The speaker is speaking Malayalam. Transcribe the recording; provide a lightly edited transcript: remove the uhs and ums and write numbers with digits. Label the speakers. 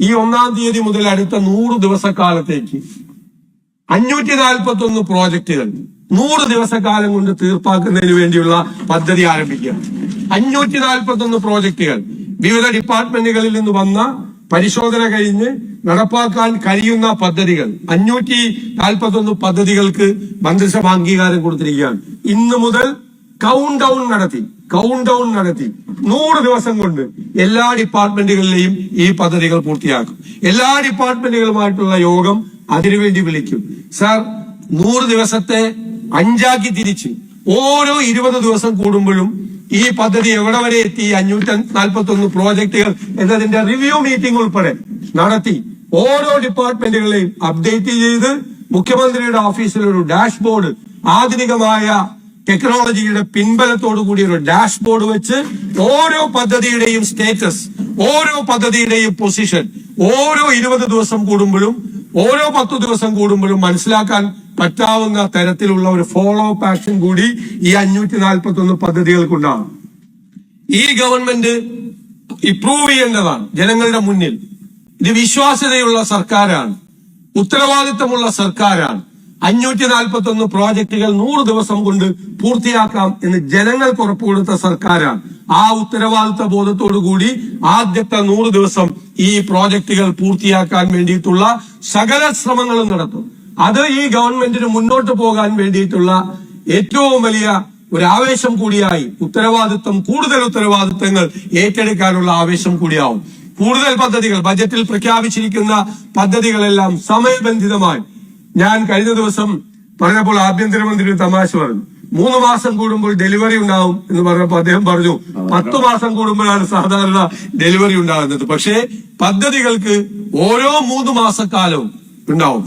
Speaker 1: ഈ 1-ാം തീയതി മുതൽ അടുത്ത 100 ദിവസക്കാലത്തേക്ക് 541 പ്രോജക്റ്റുകൾ 100 ദിവസക്കാലം കൊണ്ട് തീർപ്പാക്കുന്നതിന് വേണ്ടിയുള്ള പദ്ധതി ആരംഭിക്കുക. 541 പ്രോജക്റ്റുകൾ വിവിധ ഡിപ്പാർട്ട്മെന്റുകളിൽ നിന്ന് വന്ന പരിശോധന കഴിഞ്ഞ് നടപ്പാക്കാൻ കഴിയുന്ന പദ്ധതികൾ 541 പദ്ധതികൾക്ക് മന്ത്രിസഭ അംഗീകാരം കൊടുത്തിരിക്കുകയാണ്. ഇന്ന് മുതൽ കൗണ്ട് ഡൗൺ നടത്തി 100 ദിവസം കൊണ്ട് എല്ലാ ഡിപ്പാർട്ട്മെന്റുകളിലെയും ഈ പദ്ധതികൾ പൂർത്തിയാക്കും. എല്ലാ ഡിപ്പാർട്ട്മെന്റുകളുമായിട്ടുള്ള യോഗം അതിനുവേണ്ടി വിളിക്കും. സാർ, 100 ദിവസത്തെ 5ആക്കി തിരിച്ച് ഓരോ 20 ദിവസം കൂടുമ്പോഴും ഈ പദ്ധതി എവിടെ വരെ എത്തി, 541 പ്രോജക്റ്റുകൾ എന്നതിന്റെ റിവ്യൂ മീറ്റിംഗ് ഉൾപ്പെടെ നടത്തി ഓരോ ഡിപ്പാർട്ട്മെന്റുകളെയും അപ്ഡേറ്റ് ചെയ്ത് മുഖ്യമന്ത്രിയുടെ ഓഫീസിൽ ഒരു ഡാഷ്ബോർഡ്, ആധുനികമായ ടെക്നോളജിയുടെ പിൻബലത്തോടു കൂടി ഒരു ഡാഷ്ബോർഡ് വെച്ച് ഓരോ പദ്ധതിയുടെയും സ്റ്റേറ്റസ്, ഓരോ പദ്ധതിയുടെയും പൊസിഷൻ ഓരോ 20 ദിവസം കൂടുമ്പോഴും ഓരോ 10 ദിവസം കൂടുമ്പോഴും മനസ്സിലാക്കാൻ പറ്റാവുന്ന തരത്തിലുള്ള ഒരു ഫോളോ അപ്പ് ആക്ഷൻ കൂടി ഈ 541 പദ്ധതികൾക്കുണ്ടാകും. ഈ ഗവൺമെന്റ് ഇംപ്രൂവ് ചെയ്യേണ്ടതാണ് ജനങ്ങളുടെ മുന്നിൽ. ഇത് വിശ്വാസ്യതയുള്ള സർക്കാരാണ്, ഉത്തരവാദിത്തമുള്ള സർക്കാരാണ്. 541 പ്രോജക്റ്റുകൾ 100 ദിവസം കൊണ്ട് പൂർത്തിയാക്കാം എന്ന് ജനങ്ങൾക്ക് ഉറപ്പുകൊടുത്ത സർക്കാരാണ്. ആ ഉത്തരവാദിത്ത ബോധത്തോടുകൂടി ആദ്യത്തെ 100 ദിവസം ഈ പ്രോജക്റ്റുകൾ പൂർത്തിയാക്കാൻ വേണ്ടിയിട്ടുള്ള സകല ശ്രമങ്ങളും നടത്തും. അത് ഈ ഗവൺമെന്റിന് മുന്നോട്ട് പോകാൻ വേണ്ടിയിട്ടുള്ള ഏറ്റവും വലിയ ഒരു ആവേശം കൂടിയായി, കൂടുതൽ ഉത്തരവാദിത്തങ്ങൾ ഏറ്റെടുക്കാനുള്ള ആവേശം കൂടിയാവും. കൂടുതൽ പദ്ധതികൾ ബജറ്റിൽ പ്രഖ്യാപിച്ചിരിക്കുന്ന പദ്ധതികളെല്ലാം സമയബന്ധിതമായി, ഞാൻ കഴിഞ്ഞ ദിവസം പറഞ്ഞപ്പോൾ ആഭ്യന്തരമന്ത്രി തമാശ പറഞ്ഞു, 3 മാസം കൂടുമ്പോൾ ഡെലിവറി ഉണ്ടാവും എന്ന് പറഞ്ഞപ്പോൾ അദ്ദേഹം പറഞ്ഞു 10 മാസം കൂടുമ്പോഴാണ് സാധാരണ ഡെലിവറി ഉണ്ടാകുന്നത്. പക്ഷേ പദ്ധതികൾക്ക് ഓരോ 3 മാസക്കാലവും ഉണ്ടാവും.